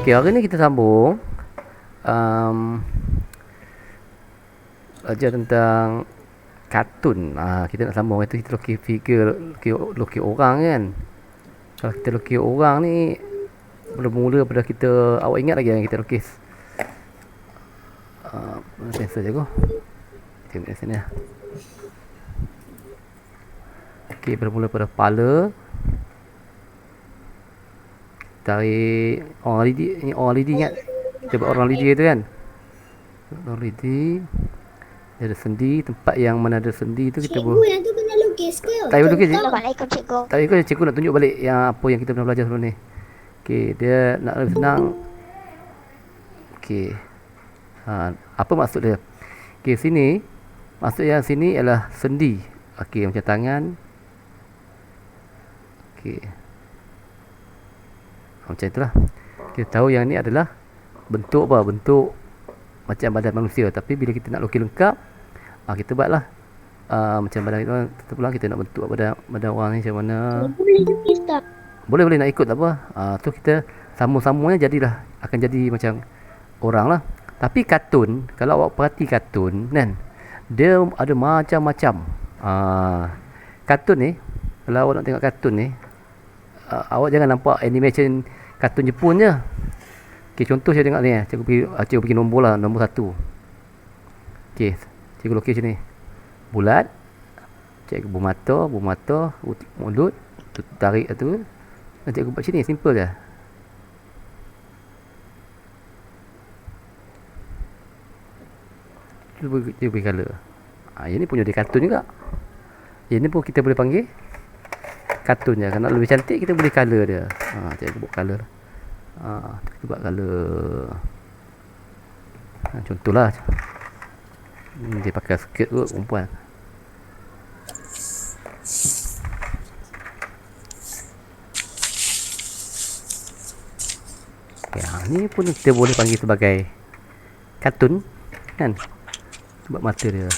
Okey, hari ni kita sambung um, belajar tentang kartun. Kita nak sambung itu kita lukis figure, lukis orang kan. Kalau kita lukis orang ni bermula pada kita, awak ingat lagi yang kita lukis pensel je ko. Tengok sini lah. Okey, bermula pada kepala. Tarik orang lidi. Ni orang lidi ingat. Kita buat orang lidi tu kan. Orang lidi. Dia ada sendi. Tempat yang mana ada sendi tu kita Cikgu yang tu kena lukis ke? tak payah lukis. Assalamualaikum cikgu. Tak payah, cikgu nak tunjuk balik yang apa yang kita pernah belajar sebelum ni. Okey, dia nak lebih senang. Okey. Apa maksud dia? Okey, sini. Maksud yang sini ialah sendi. Okey, macam tangan. Okey. Macam itulah. Kita tahu yang ni adalah bentuk apa? Bentuk macam badan manusia. Tapi bila kita nak lukis lengkap, kita buatlah macam badan kita. Terpulang kita nak bentuk badan orang ni macam mana. Boleh lukis tak? Boleh nak ikut tak apa. Tu kita sambung-sambungnya jadilah. Akan jadi macam orang lah. Tapi kartun, kalau awak perhati kartun kan, dia ada macam-macam. Kartun ni, kalau awak nak tengok kartun ni, awak jangan nampak animation kartun Jepun je. Okey, contoh saya tengok ni. Cikgu pergi nombor lah, nombor 1. Okey, cikgu lukis sini. Bulat. Cikgu bermata, mulut, tarik tu. Dan cikgu buat sini, simple je. Dia beri colour. Yang ni punya dia kartun juga. Yang ni pun kita boleh panggil kartun je. Kalau nak lebih cantik kita boleh colour dia. Cikgu buat colour. Kita buat colour. Contohlah. Dia pakai skirt kot perempuan. Ni pun kita boleh panggil sebagai kartun kan. Buat mata dia.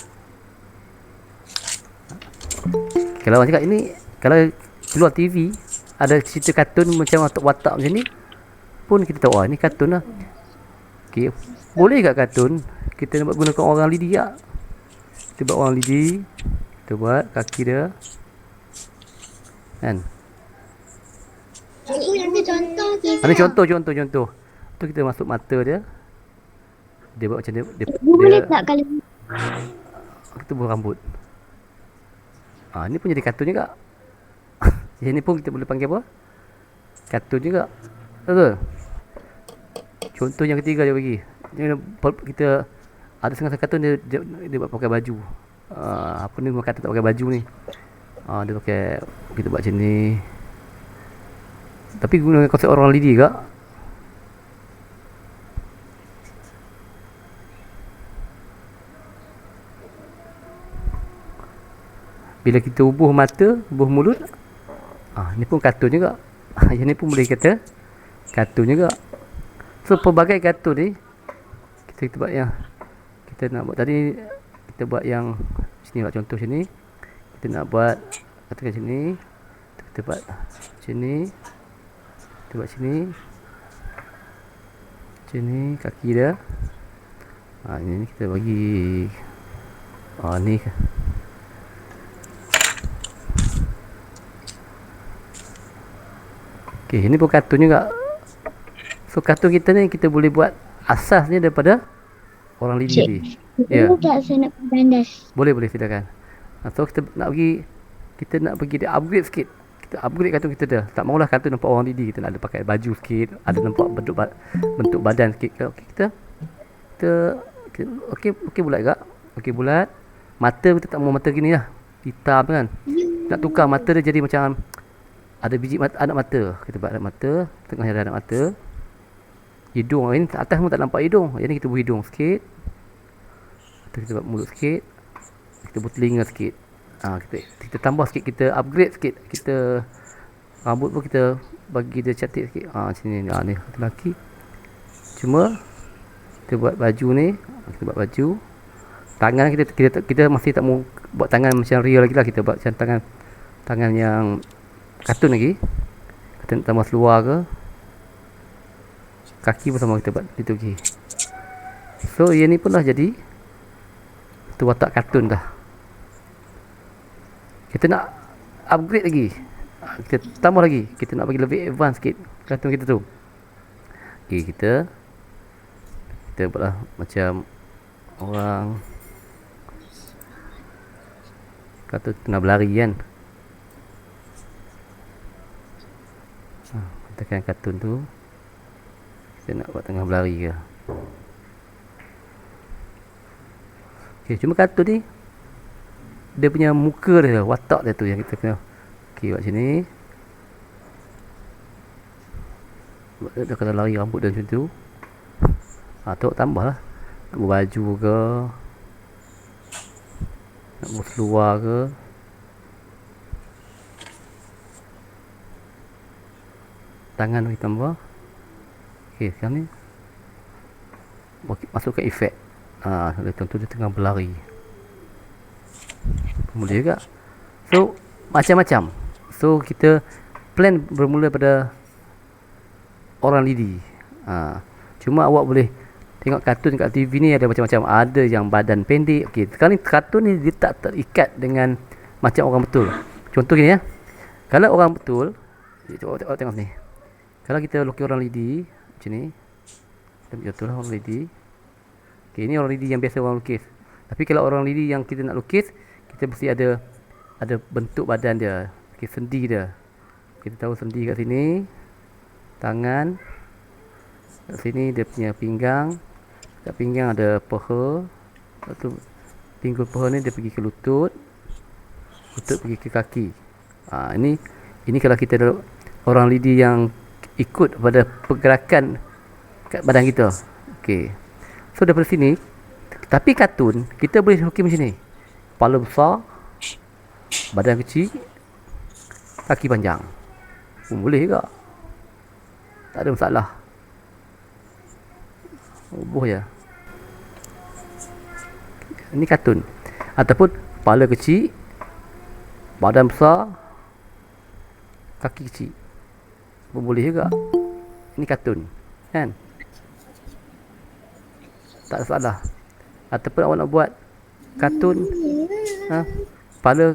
Kalau orang cakap ini, kalau keluar TV ada cerita kartun macam watak-watak macam ni, pun kita tahu ni kartun lah. Okey, boleh tak kartun kita nak gunakan orang lidi tak? Kita buat orang lidi, kita buat kaki dia kan. Cikgu yang tu contoh je. Ada contoh. Tu kita masuk mata dia. Dia buat macam dia Boleh tak kalau kita buat rambut. Ni pun jadi kartun juga. Yang ni pun kita boleh panggil apa? Kartun juga. Betul? Contoh yang ketiga dia bagi. Kita ada setengah kartun dia buat pakai baju. Apa ni kata tak pakai baju ni. Dia pakai, kita buat macam ni. Tapi guna konsep orang lidi ke? Bila kita ubuh mata, ubuh mulut, ni pun kartun juga. Yang ni pun boleh kata kartun juga. So pelbagai kartun ni kita buat yang kita nak buat tadi. Kita buat yang sini lah, contoh sini. Kita nak buat katakan sini. Kita buat sini. Kita buat sini. Sini kaki dia. Ini kita bagi ni. Okey, ini pun kartun juga. So kartun kita ni kita boleh buat asasnya daripada orang lidi tadi. Ya. Tak saya nak berdandas. Boleh silakan. So kita nak pergi dia upgrade sikit. Kita upgrade kartun kita dah. Tak maulah kartun nampak orang lidi. Kita nak ada pakai baju sikit, ada nampak bentuk badan sikit. Okey, kita okey bulat juga. Okey bulat. Mata kita tak mau mata gini lah. Hitam kan. Nak tukar mata dia jadi macam ada biji anak mata. Kita buat anak mata, tengahnya ada anak mata. Hidung ini atas pun tak nampak hidung. Yang ni kita buat hidung sikit. Kita buat mulut sikit. Kita buat telinga sikit. Kita tambah sikit, kita upgrade sikit. Kita rambut pun kita bagi dia cantik sikit. Sini ni lelaki. Cuma kita buat baju ni, kita buat baju. Tangan kita masih tak mau buat tangan macam real lagi lah. Kita buat macam tangan yang kartun lagi. Kita nak tambah seluar ke. Kaki pun sama kita buat itu. Okay. So yang ni pun dah jadi tu watak kartun dah. Kita nak upgrade lagi. Kita tambah lagi. Kita nak bagi lebih advance sikit kartun kita tu. Okay, kita buatlah macam orang kartun tengah berlari kan. Tekan kartun tu. Kita nak buat tengah berlari ke. Okay, cuma kartun ni dia punya muka dia, watak dia tu yang kita kena. Okay, buat sini. Dia kena lari rambut dia macam tu. Tu tambah lah. Nak buat baju ke, nak buat seluar ke. Tangan bagi tambah. Okay, sekarang ni masukkan efek. Tentu dia tengah berlari. Boleh juga. So macam-macam. So kita plan bermula pada orang lidi. Cuma awak boleh tengok kartun kat TV ni ada macam-macam. Ada yang badan pendek. Okey, sekarang ni kartun ni dia tak terikat dengan macam orang betul. Contoh gini ya. Kalau orang betul, awak tengok sini. Kalau kita lukis orang lidi macam ni. Contohlah orang lidi. Okey, ini orang lidi yang biasa orang lukis. Tapi kalau orang lidi yang kita nak lukis, kita mesti ada bentuk badan dia. Okey, sendi dia. Kita tahu sendi kat sini. Tangan. Kat sini dia punya pinggang. Kat pinggang ada paha. Lepas tu pinggul paha ni dia pergi ke lutut. Lutut pergi ke kaki. Ini kalau kita ada orang lidi yang ikut pada pergerakan kat badan kita. Okey. So daripada sini, tapi kartun kita boleh lukis macam ni. Kepala besar, badan kecil, kaki panjang. Boleh juga. Tak ada masalah. Buh ya. Ini kartun. Ataupun kepala kecil, badan besar, kaki kecil. Boleh juga. Ini kartun. Kan? Tak ada masalah. Ataupun awak nak buat kartun kepala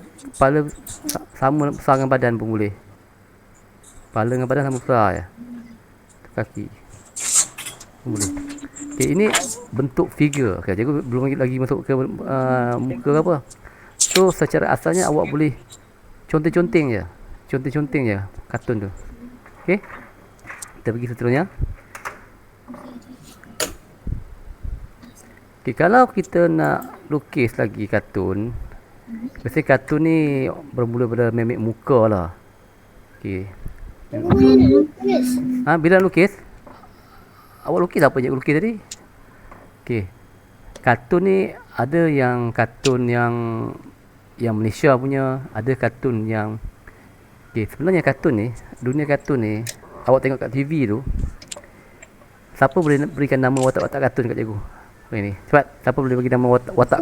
sama besar dengan badan pun boleh. Kepala dengan badan sama besar ya. Kaki boleh. Okay, ini bentuk figure. Okay, jadi belum lagi masuk ke muka ke apa. So secara asalnya awak boleh conteng-conteng je. Conteng-conteng je kartun tu. Okay, kita pergi seterusnya. Okay, kalau kita nak lukis lagi kartun, biasanya kartun ni bermula pada memek muka lah. Okay. Bila lukis, awak lukis apa je lukis tadi? Okay. Kartun ni ada yang kartun yang Malaysia punya, ada kartun yang sebenarnya kartun ni, dunia kartun ni, awak tengok kat TV tu, siapa boleh berikan nama watak-watak kartun kat cikgu? Ini, cepat, siapa boleh bagi nama watak?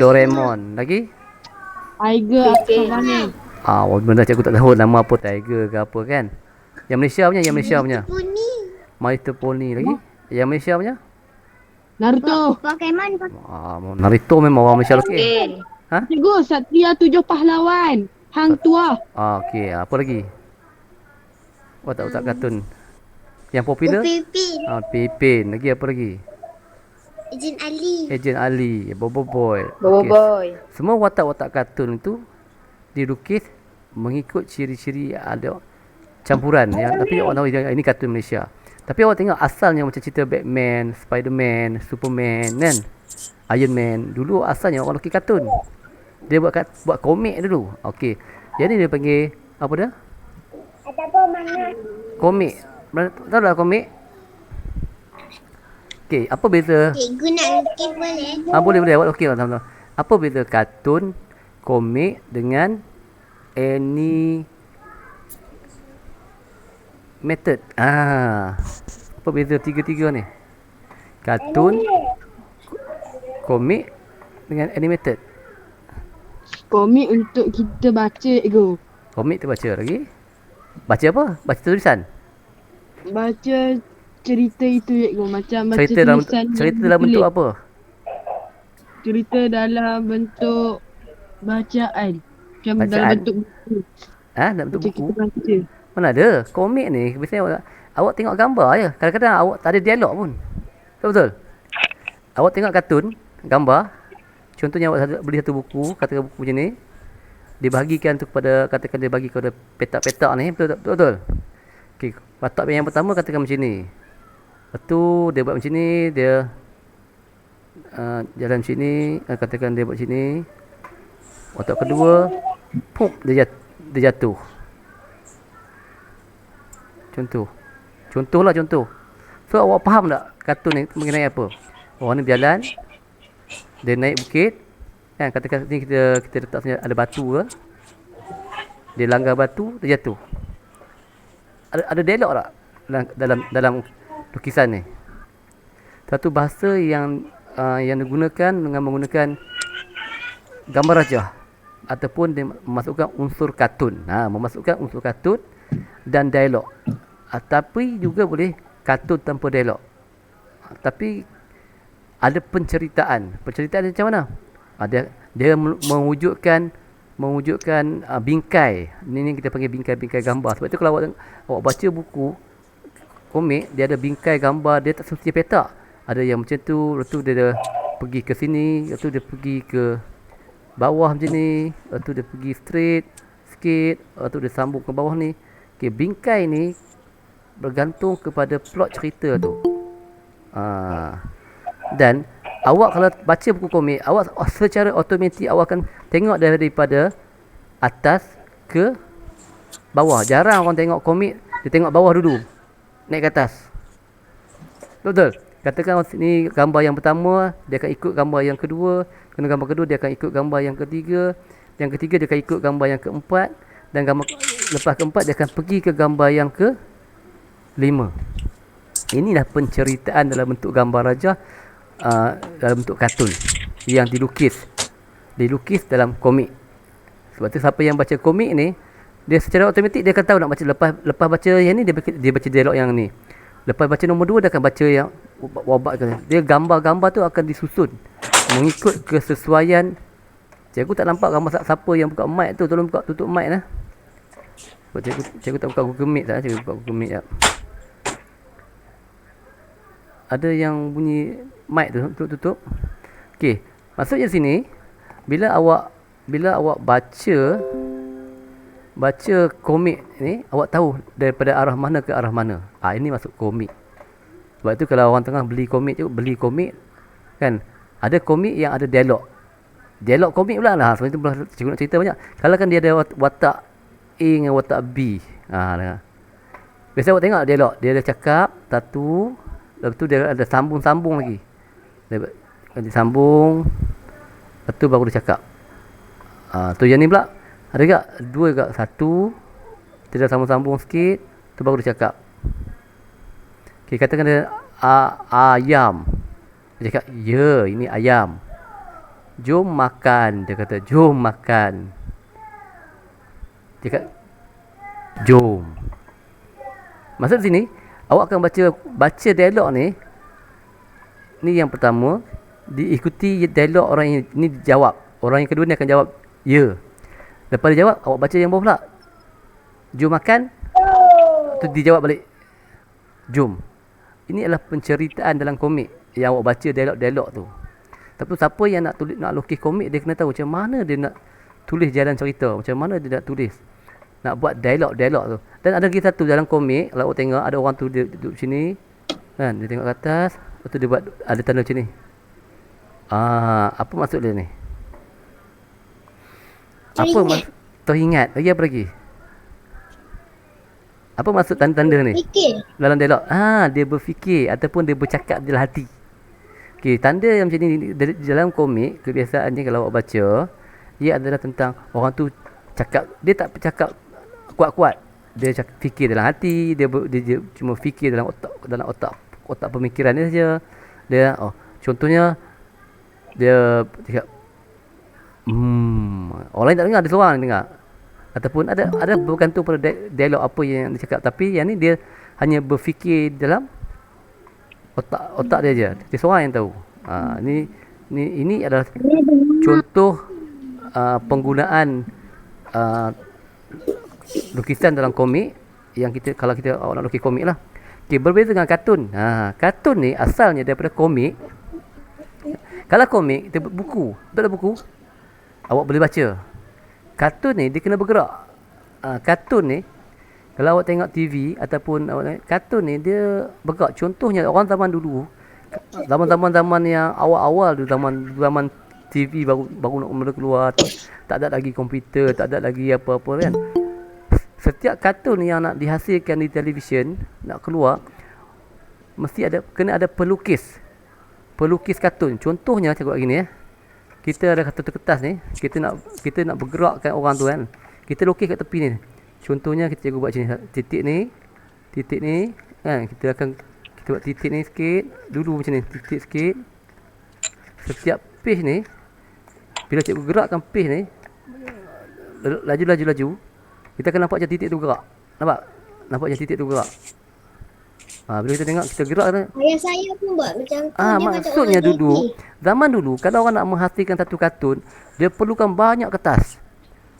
Doraemon. Lagi? Tiger apa mana? Benda cikgu tak tahu nama apa, Tiger ke apa kan? Yang Malaysia punya, My Little Pony lagi? Yang Malaysia punya? Naruto. Pokemon. Naruto memang orang Malaysia lukis. Cikgu, Satria 7 Pahlawan. Hang Tuah. Okey, apa lagi? Watak-watak kartun yang popular? Pipin. Lagi apa lagi? Ejen Ali, Bobo Boy. Semua watak-watak kartun itu dilukis mengikut ciri-ciri, ada campuran ya. Tapi awak tahu ini kartun Malaysia. Tapi awak tengok asalnya macam cerita Batman, Spiderman, Superman kan, Iron Man. Dulu asalnya orang lukis kartun. Dia buat komik dulu. Okey. Jadi dia panggil apa dia? Komik. Tahu tak komik? Okey, apa beza? Cikgu nak lukis boleh? Boleh awak lukis lah sama-sama. Apa beza kartun, komik dengan animated? Apa beza tiga-tiga ni? Kartun, komik dengan animated. Komik untuk kita baca, cikgu. Komik tu baca lagi. Baca apa? Baca tulisan. Baca cerita itu cikgu. Macam baca Cerita dalam bentuk, tulisan cerita yang dalam bentuk ditulis. apa? Cerita dalam bentuk bacaan. Macam dalam Bacaan. bentuk buku. Dalam bentuk Macam buku. kita baca. Mana ada? Komik ni biasanya awak tengok gambar je. Kadang-kadang awak tak ada dialog pun. Betul? Awak tengok kartun, gambar. Contohnya awak beli satu buku, katakan buku macam ni. Dibahagikan tu kepada, katakan dia bagi kepada petak-petak ni. Betul? Okey, watak yang pertama katakan macam ni. Lepas tu dia buat macam ni, dia jalan macam ni, katakan dia buat macam ni. Watak kedua, pum, dia jatuh. Contohlah contoh. So awak faham tak kartun ni mengenai apa? Orang ni berjalan, dia naik bukit, kan, katakan ni kita letak saja ada batu ke. Dia langgar batu, dia jatuh. Ada dialog tak dalam lukisan ni? Satu bahasa yang digunakan dengan menggunakan gambar rajah ataupun dia memasukkan unsur kartun. Memasukkan unsur kartun dan dialog. Tapi juga boleh kartun tanpa dialog. Tapi ada penceritaan. Penceritaan macam mana? Dia mewujudkan bingkai. Ini kita panggil bingkai-bingkai gambar. Sebab itu kalau awak baca buku komik, dia ada bingkai gambar, dia tak semestinya petak. Ada yang macam tu, lepas tu dia pergi ke sini, lepas tu dia pergi ke bawah macam ni, lepas tu dia pergi straight sikit, lepas tu dia sambung ke bawah ni. Okey, bingkai ni bergantung kepada plot cerita tu. Dan awak kalau baca buku komik, awak secara automatik awak akan tengok daripada atas ke bawah. Jarang orang tengok komik, dia tengok bawah dulu, naik ke atas. Betul? Katakan ni gambar yang pertama, dia akan ikut gambar yang kedua. Kena gambar kedua, dia akan ikut gambar yang ketiga. Yang ketiga, dia akan ikut gambar yang keempat. Dan gambar lepas keempat, dia akan pergi ke gambar yang kelima. Inilah penceritaan dalam bentuk gambar rajah, dalam bentuk kartun yang dilukis dalam komik. Sebab tu siapa yang baca komik ni, dia secara automatik dia akan tahu nak baca. Lepas baca yang ni, dia baca dialog yang ni. Lepas baca nombor 2, dia akan baca yang wabat. Dia gambar-gambar tu akan disusun mengikut kesesuaian. Cikgu tak nampak gambar siapa yang buka mic tu. Tolong tutup mic lah. Sebab cikgu tak buka Google Meet tak. Cikgu buka Google Meet tak. Ada yang bunyi mic tu, tutup. Okey, maksudnya sini bila awak baca komik ni, awak tahu daripada arah mana ke arah mana. Ini masuk komik. Sebab tu kalau orang tengah beli komik kan, ada komik yang ada dialog. Dialog komik pula lah. Sebab tu cikgu nak cerita banyak. Kalau kan dia ada watak A dengan watak B. Biasa awak tengok dialog. Dia ada cakap satu, lepas tu dia ada sambung-sambung lagi. Dia sambung, lepas tu baru dia cakap. Tu yang ni pula ada tak? Dua tak? Satu, dia dah sambung-sambung sikit, tu baru dia cakap. Okay, katakan dia ayam. Dia cakap, ya, ini ayam. Jom makan. Dia kata, jom makan. Dia cakap, jom. Maksud sini, awak akan baca dialog ni. Ni yang pertama, diikuti dialog orang ini dijawab. Orang yang kedua ni akan jawab, ya. Lepas dia jawab, awak baca yang bawah pula. Jom makan. Tu dijawab balik, jom. Ini adalah penceritaan dalam komik yang awak baca dialog-dialog tu. Tapi siapa yang nak lukis komik, dia kena tahu macam mana dia nak tulis jalan cerita, macam mana dia nak tulis, nak buat dialog-dialog tu. Dan ada lagi satu dalam komik, kalau awak tengok ada orang tu dia duduk sini kan, dia tengok ke atas, lepas tu dia buat ada tanda macam ni. Apa maksud dia ni? Apa maksud teringat? Lagi apa lagi? Apa maksud tanda-tanda ni? Fikir. Dalam dialog. Dia berfikir ataupun dia bercakap dalam hati. Okey, tanda yang macam ni dalam komik, kebiasaannya kalau awak baca, ia adalah tentang orang tu cakap, dia tak bercakap kuat-kuat. Dia fikir dalam hati, dia cuma fikir dalam otak pemikiran dia saja. Dia contohnya dia cakap orang lain tak dengar, dia seorang dengar. Ataupun ada bergantung pada dialog apa yang dia cakap. Tapi yang ni dia hanya berfikir dalam otak dia je. Dia seorang yang tahu. Ini adalah contoh penggunaan uh, lukisan dalam komik yang kita, kalau kita awak nak lukis komik lah. Okey, berbeza dengan kartun. Kartun ni asalnya daripada komik. Kalau komik kita buku, betul tak buku? Awak boleh baca. Kartun ni dia kena bergerak. Kartun ni kalau awak tengok TV ataupun awak tengok, kartun ni dia bergerak. Contohnya orang zaman dulu, zaman yang awal-awal tu, zaman TV baru nak mula keluar, tak ada lagi komputer, tak ada lagi apa-apa kan. Setiap kartun yang nak dihasilkan di televisyen, nak keluar, mesti kena ada pelukis kartun. Contohnya cakap gini kita ada kartun kertas ni, kita nak bergerakkan orang tu kan, kita lukis kat tepi ni. Contohnya kita buat macam ni, titik ni kan, kita buat titik ni sikit dulu, macam ni, titik sikit. Setiap page ni, bila cikgu gerakkan page ni, laju, kita akan nampak je titik tu gerak. Nampak je titik tu gerak. Bila kita tengok, kita gerak kan. Ayah saya pun buat macam tu. Dia Maksudnya macam dulu, zaman dulu, kalau orang nak menghasilkan satu kartun, dia perlukan banyak kertas.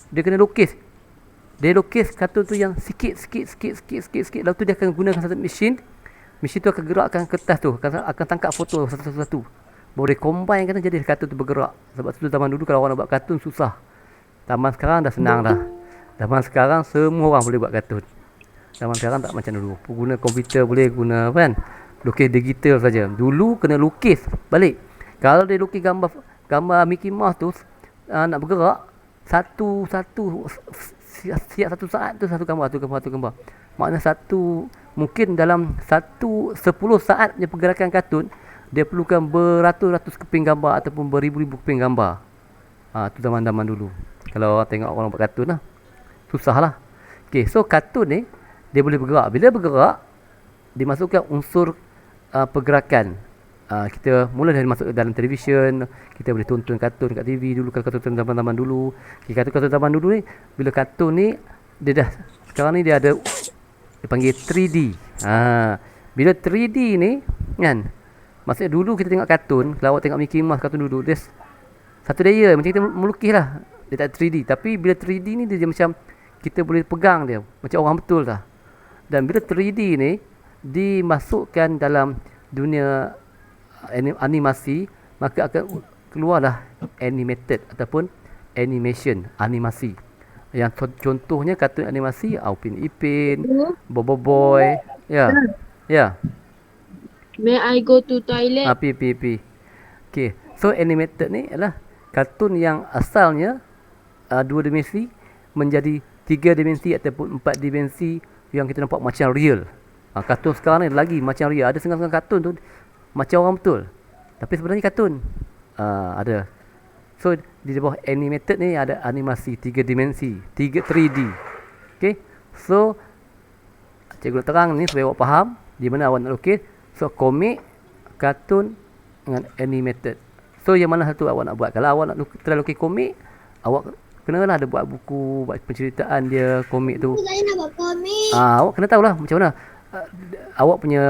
Dia kena lukis. Dia lukis kartun tu yang sikit. Lepas tu dia akan gunakan satu mesin. Mesin tu akan gerakkan kertas tu, akan tangkap foto satu-satu. Boleh combine kan, jadi kartun tu bergerak. Sebab tu zaman dulu kalau orang nak buat kartun susah. Zaman sekarang dah senang dah. Zaman sekarang semua orang boleh buat kartun. Zaman sekarang tak macam dulu. Guna komputer boleh, guna kan, lukis digital saja. Dulu kena lukis balik. Kalau dia lukis gambar Mickey Mouse tu nak bergerak, siap satu saat tu satu gambar. Maknanya mungkin dalam 10 saat punya pergerakan kartun, dia perlukan beratus-ratus keping gambar ataupun beribu-ribu keping gambar. Tu zaman-zaman dulu. Kalau orang tengok orang buat kartun lah, susah lah. Okay, so kartun ni dia boleh bergerak. Bila bergerak, dimasukkan unsur pergerakan. Kita mula dari masuk dalam televisyen, kita boleh tonton kartun kat TV dulu. Kalau kartun zaman-zaman dulu, kartun zaman dulu ni, bila kartun ni sekarang ni dia ada, dia panggil 3D. Bila 3D ni kan, maksudnya dulu kita tengok kartun, kalau awak tengok Mickey Mouse kartun dulu, dia satu layer, macam kita melukis lah. Dia tak 3D. Tapi bila 3D ni, dia macam kita boleh pegang dia, macam orang betul lah. Dan bila 3D ni dimasukkan dalam dunia animasi, maka akan keluarlah animated ataupun animasi. Yang contohnya kartun animasi Upin Ipin, Bobo Boy. Ya. May I go to toilet? Pi. Okay. So animated ni adalah kartun yang asalnya 2 dimensi menjadi 3 dimensi ataupun 4 dimensi yang kita nampak macam real. Kartun sekarang ni lagi macam real. Ada setengah-setengah kartun tu macam orang betul, tapi sebenarnya kartun. Ada. So di bawah animated ni ada animasi 3 dimensi, 3D. Okay. So cikgu nak terang ni supaya awak faham di mana awak nak lukis. So komik, kartun dengan animated. So yang mana satu awak nak buat? Kalau awak nak try lukis komik, awak kenalah ada buat buku, buat penceritaan dia komik tu. Saya nak buat komik. Awak kena tahulah macam mana awak punya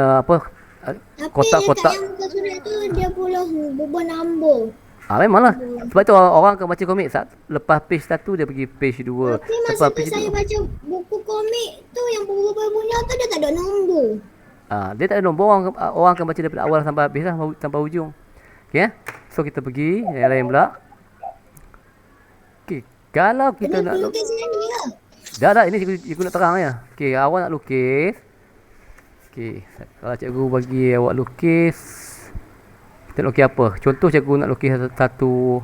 kotak-kotak. Tapi yang muka surat tu dia puluh bernambur. Memanglah. Sebab tu orang akan baca komik lepas page 1 dia pergi page 2. Tapi masa tu saya baca buku komik tu yang buku-buku punya tu dia tak ada nombor. Dia tak ada nombor. Orang akan baca daripada awal sampai habis lah, sampai ujung. Okay, so kita pergi yang lain pula. Okay, kalau kita nak lukis ni lah. Dah, ini cikgu nak terang ya. Okay, awak nak lukis. Okay, kalau cikgu bagi awak lukis, kita nak lukis apa? Contoh cikgu nak lukis satu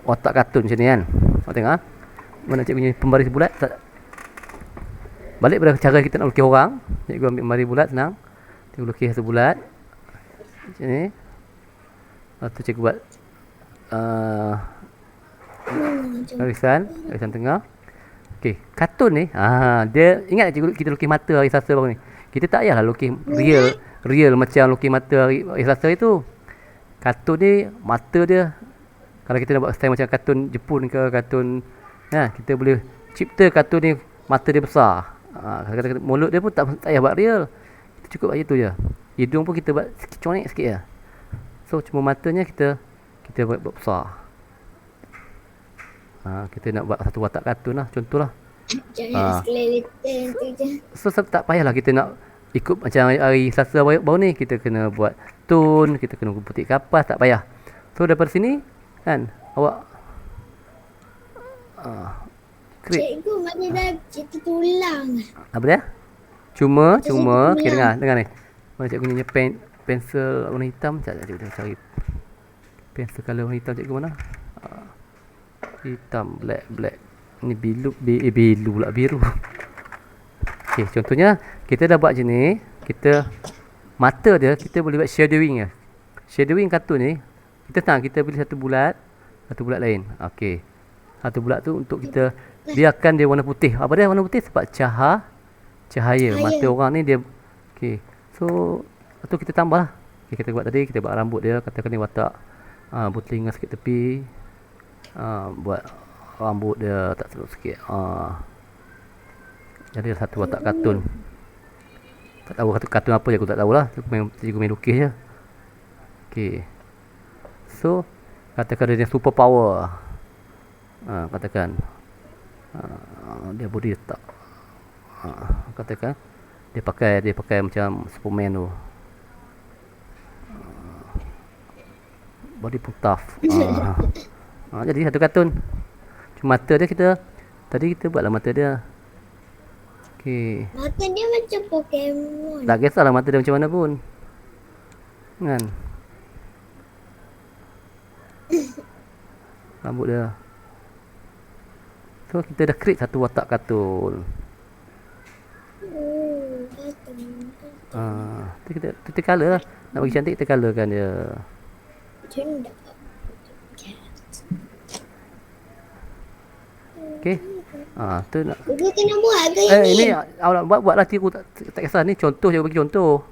watak kartun macam ni kan. Awak tengok mana cikgu punya pembaris bulat. Balik pada cara kita nak lukis orang. Cikgu ambil pembaris bulat, senang. Cikgu lukis satu bulat macam ni. Lepas tu cikgu buat garisan tengah. Okey, kartun ni, dia ingat tak cikgu kita lukis mata hari Selasa baru ni. Kita tak payahlah lukis real macam lukis mata hari Selasa itu. Kartun ni mata dia, kalau kita nak buat style macam kartun Jepun ke kartun, kita boleh cipta kartun ni mata dia besar. Kata mulut dia pun tak payah buat real. Kita cukup macam tu je. Hidung pun kita buat conek sikit lah. So cuma matanya kita buat besar. Kita nak buat satu watak kartun lah, contoh lah. Jangan skeleton tu je. So tak payahlah kita nak ikut macam hari Selasa baru ni, kita kena buat tone, kita kena putih kapas, tak payah. So daripada sini kan awak create Cikgu mana dah cerita tulang. apa dia? Cuma tulang. okey dengar ni. Mana cikgu punya pensel warna hitam, cikgu cari pensel color warna hitam cikgu mana? Hitam, black. Ni biru pula biru. Okey, contohnya kita dah buat macam ni, kita mata dia kita boleh buat shadowing ya. Shadowing kartun ni kita pilih satu bulat lain. Okey. Satu bulat tu untuk kita biarkan dia warna putih. Apa dia warna putih? Sebab cahaya mata orang ni dia. Okey. So lepas tu kita tambah lah. Okay, kita buat tadi, kita buat rambut dia, katakan ni watak bertelinga sikit tepi. Buat rambut dia tak teruk sikit. Jadi satu watak kartun. Tak tahu kartun apa je, aku tak tahulah. Cikgu main lukis je. Okey. So katakan dia super power. Katakan dia body tak. Katakan dia pakai macam Superman tu. Body pun tough. Jadi satu kartun. Cuma mata dia tadi kita buatlah mata dia. Okey. Mata dia macam Pokemon. Tak kisahlah mata dia macam mana pun. Kan? Rambut dia. So kita dah create satu watak kartun. Kita color lah. Nak bagi cantik kita colorkan dia. Macam ni dapat. Okey. Tu nak Guru kena buat ke ini ini? awak nak buatlah tiru tak kisah ni contoh je bagi contoh.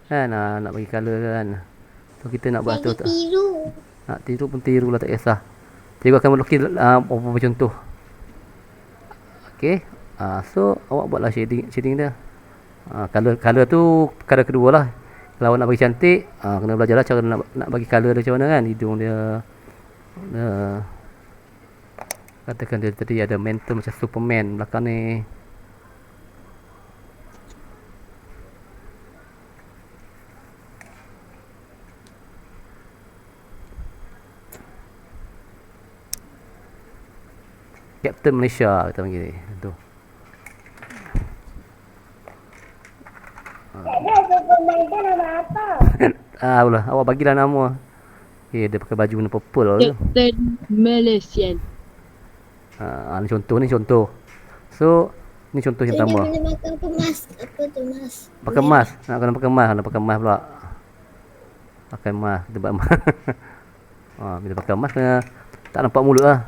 Kan nak bagi color kan. So kita nak buat tu tak. Tiru. Nak tiru pun tirulah tak kisah. Cikgu akan melukis beberapa contoh. Okey. So awak buatlah shading dia. Color tu color kedua lah. Kalau awak nak bagi cantik, kena belajarlah cara nak bagi color dia macam mana kan. Hidung dia. Katakan dia tadi ada mentor macam Superman belakang ni. Captain Malaysia kita panggil ni. Tu. Pula awak bagilah nama. Dia pakai baju warna purple tu. Captain Malaysian. Ni contoh. So ni contoh yang pertama. Dia makan kemas. Apa tu mas? Pakai mask. Nak kena pakai mask pula. Pakai mask, kita buat mask. Bila pakai mask kena tak nampak mulut lah.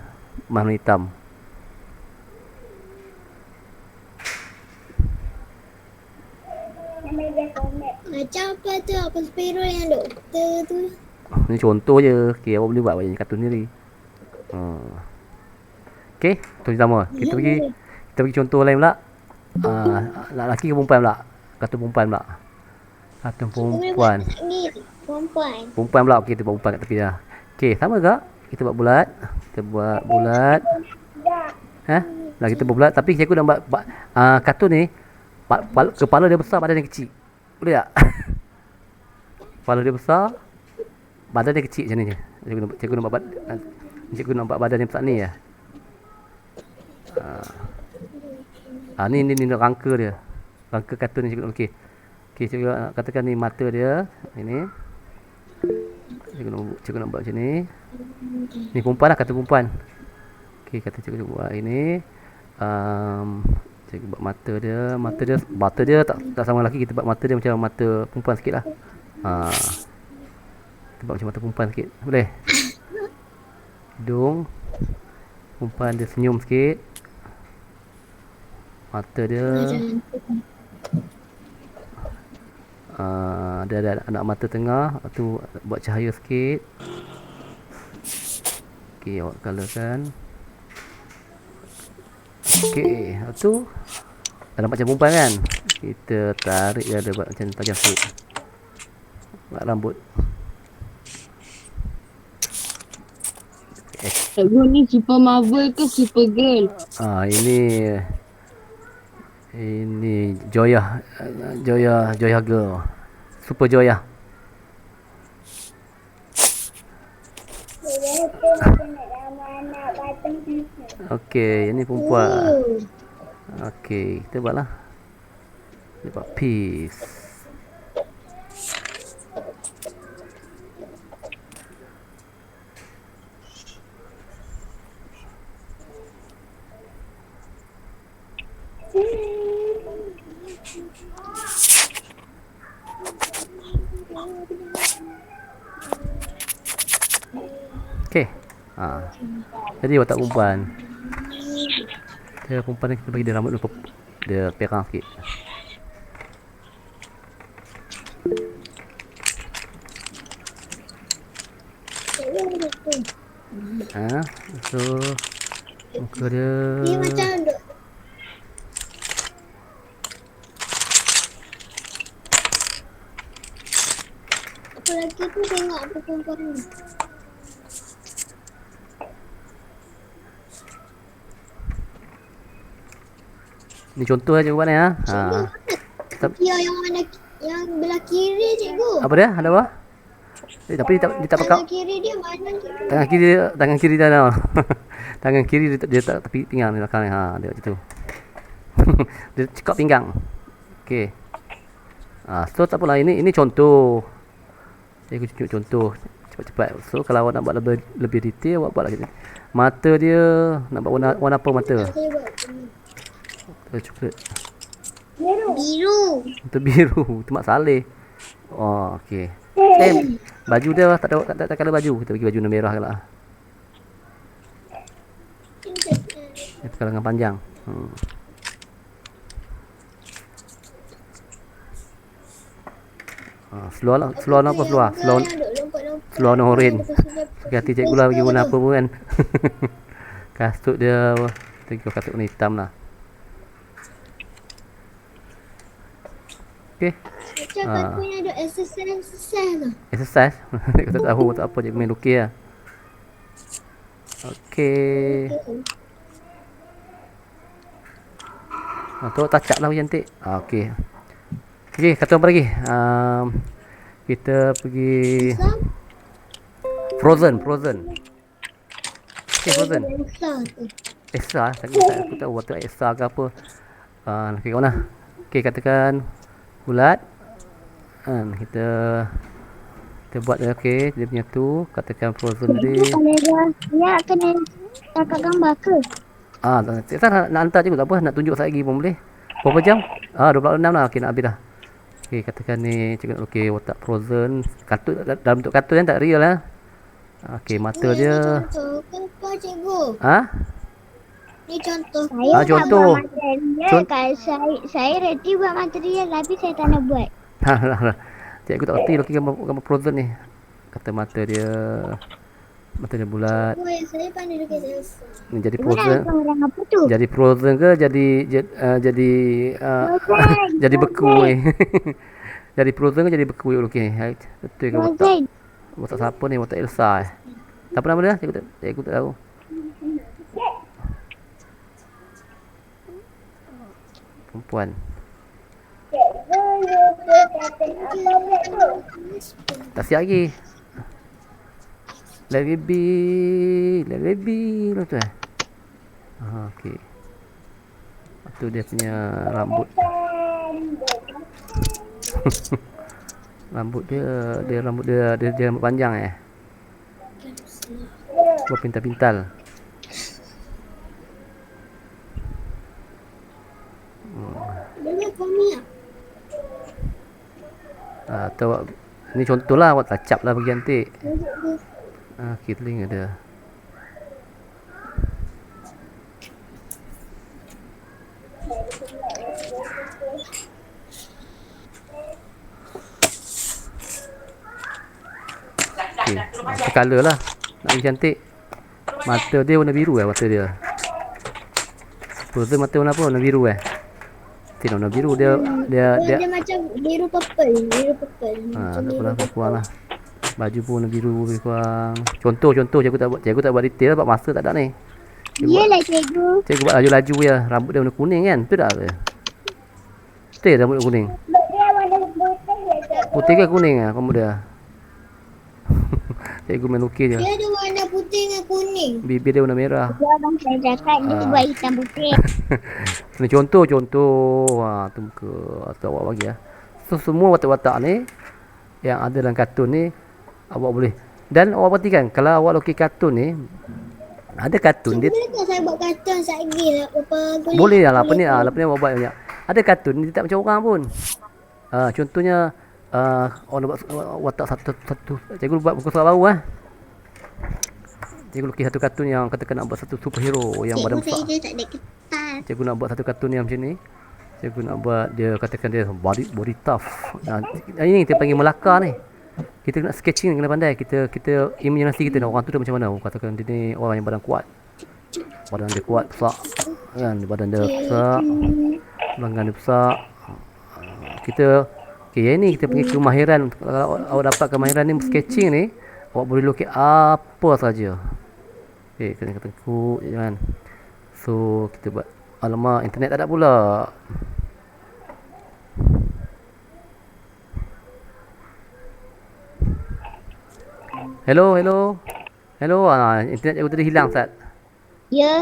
Mask warna hitam. Macam apa tu? Apa superhero yang doktor tu? Ni contoh je. Okey, awak boleh buat banyak kartun sendiri. Okey, contoh pertama. Kita pergi contoh lain pula. Lelaki ke perempuan pula? Kartun perempuan pula. Kartun perempuan. Perempuan pula. Okey, kita buat perempuan kat tepi dah. Okey, sama ke? Kita buat bulat. Kita buat bulat. Lah kita buat bulat tapi cikgu nak buat kartun ni kepala dia besar, badan dia kecil. Boleh tak? Kepala dia besar, badan dia kecil macam ni je. Cikgu nak buat badan dia besar ni ya. Ni rangka dia. Rangka kartun ni cikgu. Okey, cikgu katakan ni mata dia. Ini. Cikgu nak buat macam ni. Ni perempuan lah, kartun perempuan. Okey, kata cikgu buat ini. Cikgu buat mata dia tak sama lelaki. Kita buat mata dia macam mata perempuan sikit lah. Kita buat macam mata perempuan sikit. Boleh? Hidung perempuan dia senyum sikit. Mata dia dia ada anak mata tengah. Lepas tu buat cahaya sikit. Okey, awak colorkan. Okey, lepas tu dah nampak macam perempuan kan. Kita tarik dia buat macam tajam sikit. Buat rambut. Cikgu ni Super Marvel ke Super Girl? Ini Joya Girl. Super Joya. Okey, ini perempuan. Okey, kita buatlah. Kita buat peace. Okey. Jadi watak perempuan. Dia perempuan ni kita bagi dia rambut dia perang sikit. So muka dia. Dia macam duk. Apa lagi tu tengok apa perempuan ni. Ni contoh aja buat ni ha. Ya, yang mana yang belah kiri cikgu. Apa dia? Ada apa? Tapi dia tak pakai Tangan kiri dia mana cikgu? tangan kiri dia dah. Tangan kiri dia tak tepi pinggang di belakang ni. Dia macam tu. Dia cekap pinggang. Okey. So tak apalah, ini contoh. Saya tunjuk contoh cepat-cepat. So kalau awak nak buat lebih detail, awak buatlah macam ni. Mata dia nak buat warna apa mata? Saya buat Coklat. biru. Itu biru. Itu Mak Saleh. Oh, okey. Baju dia tak ada colour baju. Kita bagi baju warna merah lah. Itu lengan panjang. Seluar lah. Seluar apa seluar? Seluar warna oranye. Suka hati cikgu lah bagi warna apa pun kan. Kasut dia kita kasut warna hitam lah. Okey. Macam katanya ada exercise tu. Exercise. Kita tak tahu tak apa je main lukis lah. Okey. Tu touch up lah cantik. Okey. Okey, kata apa lagi? Kita pergi Frozen. Okey, Frozen. Extra, aku tahu waktu extra ke apa. Okey, kawan lah. Okey, katakan bulat. Kita buat dia. Okey, dia punya tu. Katakan Frozen tadi. Ya, kena takak gambar ke? Kita nak hantar je tak apa. Nak tunjuk lagi pun boleh. Berapa jam? 26 lah. Okey, nak habis dah. Okey, katakan ni cakap okey watak Frozen. Kartun dalam bentuk kartun kan, tak real lah. Okey, mata dia. Contoh ke cikgu? Ni contoh. Contoh. Saya ready buat material tapi saya tak nak buat. Cikgu tak erti lukis gambar Frozen ni. Kata mata dia bulat. Saya pandai lukis Elsa. Ni jadi Frozen. Jadi Frozen ke jadi beku ni. Jadi Frozen ke jadi beku lukis. Betul ke watak siapa ni? Watak Elsa. Apa nama dia? Cikgu tak tahu. Perempuan. Tak siap lagi. Let it be lah tu okey. Tu dia punya rambut. Rambut dia rambut panjang berpintal-pintal. Boleh komik. Ni contohlah awak touch up lah bagi cantik. Okey, telinga dia. Okey, colour lah. Nak bagi cantik. Mata dia warna biru mata dia. Frozen mata warna apa? Warna biru Mesti warna biru dia dia Dia, dia. dia macam biru purple. Biru purple. Ha, Macam tak biru apalah purple. kurang lah. Baju pun warna biru lebih kurang. Contoh cikgu tak buat detail sebab masa tak ada ni. Iyalah cikgu. Cikgu buat laju-laju je. Rambut dia warna kuning kan? Betul tak ke? Betul rambut dia kuning. Dia warna putih je. Putih ke kuning ah rambut dia? Cikgu main lukis je. Dia ada warna putih dengan kuning. Bibir dia warna merah. Abang saya cakap ni Ah. buat hitam putih. Ni contoh. Ha, tu muka atau awak bagi lah. So semua watak-watak ni yang ada dalam kartun ni awak boleh. Dan awak perhatikan kalau awak lukis kartun ni ada kartun dia Bolehkah saya buat kartun lagi lah? Apa boleh lah lepas ni awak buat banyak. Ada kartun dia tak macam orang pun. Contohnya orang nak buat watak satu cikgu buat buku surat baru ah. Cikgu lukis satu kartun yang katakan nak buat satu superhero yang badan besar. Cikgu saya tak ada kertas. Cikgu nak buat satu kartun yang macam ni. Cikgu nak buat dia katakan dia body tough. Ini kita panggil Melaka ni. Kita nak sketching kena pandai. Kita imaginasi kita nak orang tu dia macam mana. Katakan dia ni orang yang badan kuat. Badan dia kuat besar. Kan badan dia besar. Lengan dia besar. Kita yang ni kita pergi kemahiran. Kalau awak dapat kemahiran ni sketching ni, awak boleh lukis apa saja. Kena tengkuk je kan. So kita buat. Alamak, internet tak ada pula. Hello. Internet cikgu tadi hilang, Ustaz. Ya.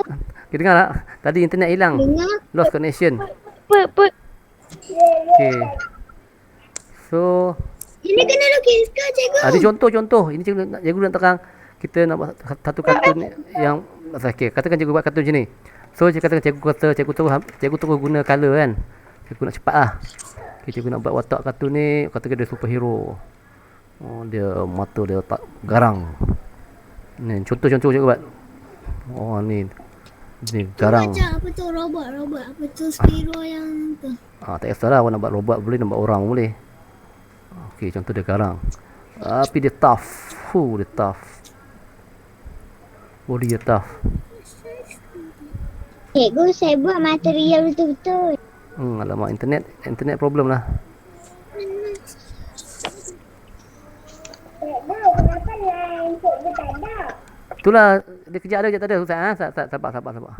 Kita dengar tak? Tadi internet hilang. Dengar. Lost connection. Put. Okay. So, Ini kena lukis ke cikgu? ada contoh. Ini cikgu nak terang. Kita nak buat satu kartun yang okay, katakan cikgu buat kartun macam ni. So katakan cikgu terus guna colour kan. Cikgu nak cepat lah. Okay, cikgu nak buat watak kartun ni, katakan dia superhero. Oh, dia mata dia tak garang. Ni contoh cikgu buat. Oh ni garang. Macam apa tu robot. Apa tu Spiro yang tu. Tak kisahlah awak nak buat robot boleh, nak buat orang boleh. Okey, contoh dia garang. Tapi dia tough. Dia tough. Body dia tough. Cikgu saya buat material betul-betul. Alamak, internet problem lah. Cikgu, kenapa line cikgu tak ada? Itulah dia kejap ada tak ada Ustaz. Sabar.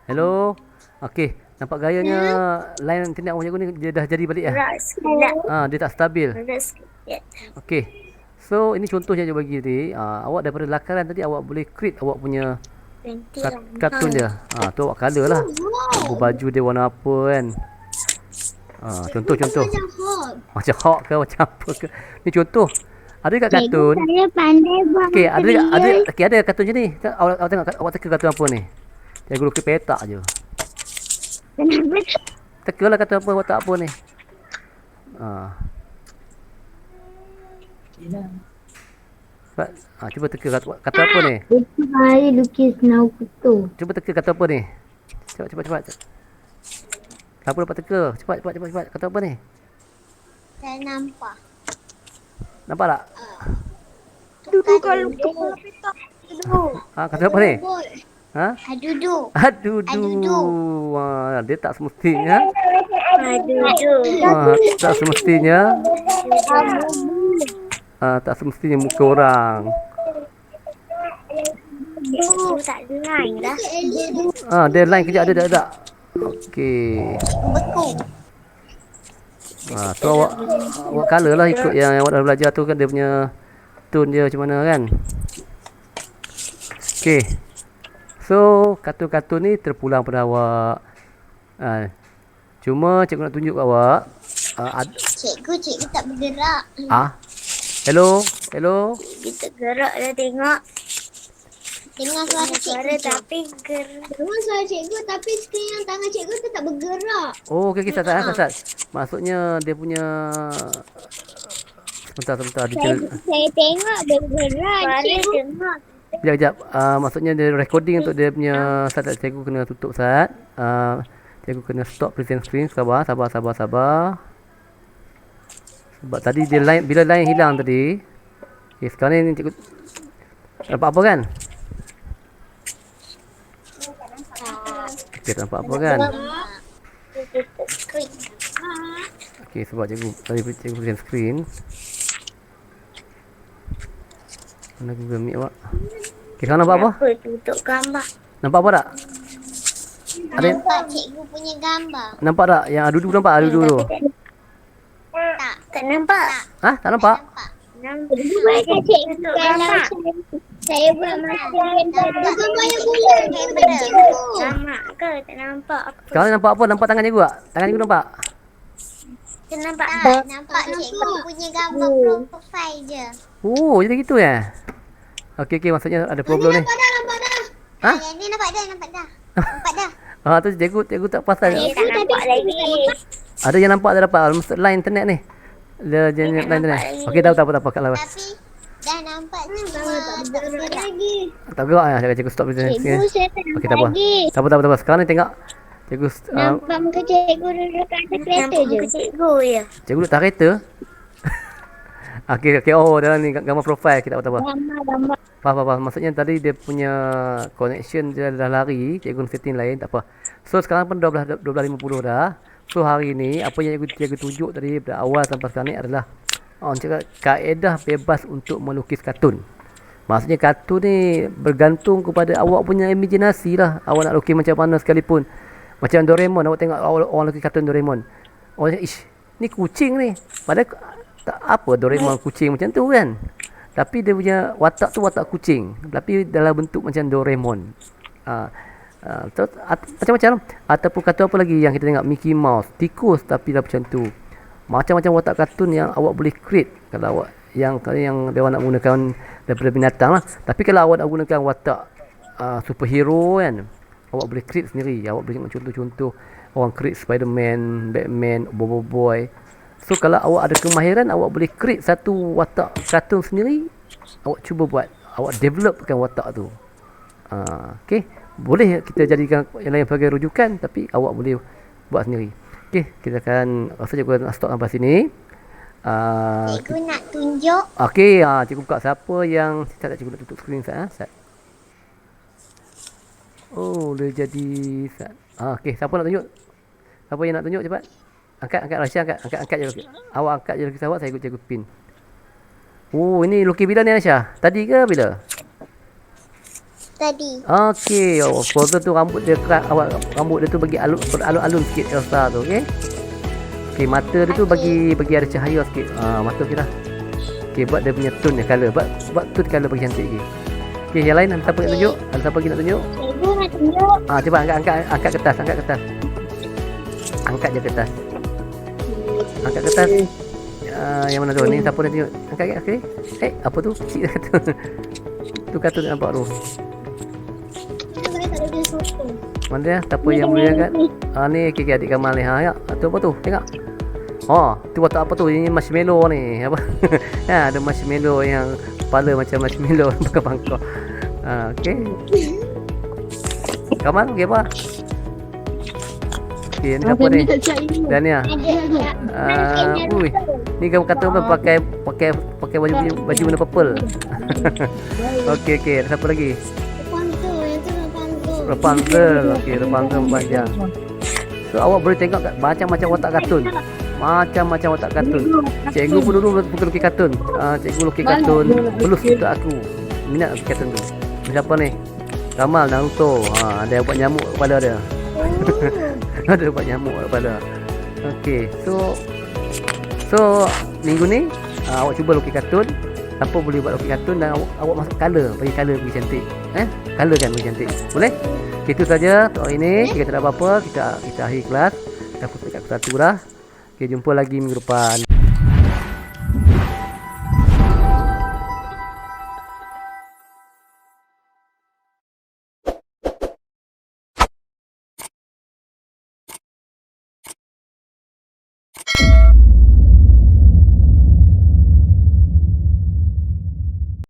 Hello. Okey, nampak gayanya line internet awak cikgu ni dia dah jadi balik dia tak stabil. Okey. So ini contoh yang cikgu bagi tadi. Awak daripada lakaran tadi awak boleh create awak punya kartun dia. Tu awak colour lah. Baju dia warna apa kan. Contoh. Macam Hulk. Macam Hulk ke macam apa ke. Ni contoh. Ada kat kartun. Saya pandai buat Okey, material. ada kartun macam ni. Awak tengok awak teka kartun apa ni? Cikgu lukis petak je. Kenapa? Tekalah kartun apa watak apa ni. Cuba teka kata apa ni? Itu hari lukis nau kutu. Cuba teka kata apa ni? Cepat. Siapa dapat teka? Cepat. Kata apa ni? Saya nampak. Nampak tak? Duduk kalau kepala petak. Duduk. Kata apa ni? Robot. Duduk. Adudu. Dia tak semestinya. Duduk. Tak semestinya. Tak semestinya muka orang. Tak line dah. Dia line kejap ada. Okey. Beku. Tu awak colour lah ikut yang awak dah belajar tu kan, dia punya tone dia macam mana kan. Okey. So, kartun-kartun ni terpulang pada awak. Cuma cikgu nak tunjuk kat awak. Cikgu tak bergerak. Hello. Kita gerak dah tengok. Dengar suara cikgu. Tapi gerak. Dengar suara cikgu tapi skrin yang tangan cikgu tu tak bergerak. Oh, okey, Ustaz. Maksudnya dia punya sebentar Saya tengok dia gerak. Cikgu tengok. Sekejap. Maksudnya dia recording untuk dia punya Ustaz. Cikgu kena tutup Ustaz. Cikgu kena stop present screen. Sabar. Sebab tadi dia line, bila line hilang tadi. Okay, sekarang ni cikgu nampak apa kan? Okay, tak nampak apa kan? Okay, sebab cikgu tadi cikgu berikan screen. Mana Google Meet awak? Okay, sekarang nampak apa? Apa tutup gambar? Nampak apa tak? Ada Nampak cikgu punya gambar. nampak tak? Yang duduk nampak duduk tu. Tak nampak. Ha? Tak nampak? Nampak cikgu tutup gambar. Saya buat macam gambar yang bulat daripada cikgu. Nampak ke? Tak nampak. Sekarang ni nampak apa? Nampak tangan cikgu tak? Tangan cikgu nampak? Saya nampak nampak cikgu punya gambar profile je. Oh, jadi gitu ya? Okey, okey, maksudnya ada problem ni. Nampak dah. Ha? Yang ni nampak dah. Nampak dah. Ah, tu cikgu tak pasal. Saya tak nampak lagi. Ada yang nampak tak dapat? Maksud line internet ni. Dia jenis line internet. Okey, tak apa kalau Tapi dah nampak cuma tak bergerak lagi. tak gerak ah, cikgu stop di sini. Saya tak Okey, tak apa. Tak apa. Sekarang ni tengok cikgu Nampak muka cikgu duduk kat atas kereta je. Nampak cikgu ya. cikgu duduk tak kereta. Okey, oh dalam ni gambar profile kita tak apa. Gambar. Faham. Maksudnya tadi dia punya connection dia dah lari, cikgu setting lain, tak apa. So sekarang pun 12.50 dah. So hari ni apa yang cikgu tunjuk tadi pada awal sampai sekarang ni adalah orang cakap kaedah bebas untuk melukis kartun. Maksudnya kartun ni bergantung kepada awak punya imaginasi lah. Awak nak lukis macam mana sekalipun. Macam Doraemon, awak tengok orang lukis kartun Doraemon. Orang cakap, ish, ni kucing ni. Padahal tak apa Doraemon kucing macam tu kan. Tapi dia punya watak tu watak kucing. Tapi dalam bentuk macam Doraemon. Macam-macam. Ataupun kartun apa lagi yang kita tengok, Mickey Mouse, tikus tapi dah macam tu. Macam-macam watak kartun yang awak boleh create. Kalau awak yang dia nak gunakan daripada binatang lah. Tapi kalau awak nak gunakan watak superhero kan, awak boleh create sendiri. Awak boleh tengok contoh-contoh orang create Spiderman, Batman, Bobo-Boy. So kalau awak ada kemahiran, awak boleh create satu watak kartun sendiri. Awak cuba buat, awak developkan watak tu. Okay, boleh kita jadikan yang lain sebagai rujukan, tapi awak boleh buat sendiri. Okay, kita akan rasa cikgu nak stop sampai sini. Cikgu nak tunjuk. Okay, cikgu buka siapa yang tak cikgu nak tutup skrin Sat. Oh, dia jadi Sat. Okay, siapa nak tunjuk? Siapa yang nak tunjuk cepat? Angkat Rasya, angkat je lukis. Awak angkat je lukis awak, saya ikut cikgu pin. Oh, ini lukis bila ni Rasya? Tadi ke bila? Tadi. Okey, foto tu rambut dia keras, awak rambut dia tu bagi alun-alun sikit Elsa tu, okey? Okey, mata dia tu bagi ada cahaya sikit. Mata kita. Okey, buat dia punya tone dia color. Buat tone color bagi cantik lagi. Okey, yang lain ada siapa nak tunjuk? Ada siapa lagi nak tunjuk? Cikgu nak tunjuk. Cuba angkat kertas, Angkat je kertas. Angkat kertas. Yang mana tu? Ni siapa nak tunjuk? Angkat okey. Apa tu? Kecil kartun. Tu kartun nampak tu. Mana dia? Siapa yang boleh angkat? Ni okey adik Kamal ni. Ya. Tu apa tu? Tengok. Tu watak apa tu? Ini marshmallow ni. Apa? Ada marshmallow yang kepala macam marshmallow bangkok. Okey. Kamal okey apa? Okey, ni apa ni? Dan ni ni kamu kata apa pakai baju warna purple. Okey, ada siapa lagi? Rapunzel. Okey, Rapunzel panjang. So awak boleh tengok macam-macam watak kartun. Macam-macam watak kartun. Cikgu pun dulu bukan lukis kartun. Cikgu lukis kartun pelus untuk aku. Minat lukis kartun tu. Siapa ni? Kamal Naruto. Ada buat nyamuk kepala dia. Ada buat nyamuk kepala. Okey, so minggu ni awak cuba lukis kartun. Apa boleh buat lukis kartun dan awak masuk color, bagi color bagi cantik. Color kan bagi cantik. Boleh? Itu saja untuk hari ni. Jika tak ada apa-apa, kita akhir kelas. Kita fokus kat satu dah. Okey, jumpa lagi minggu depan.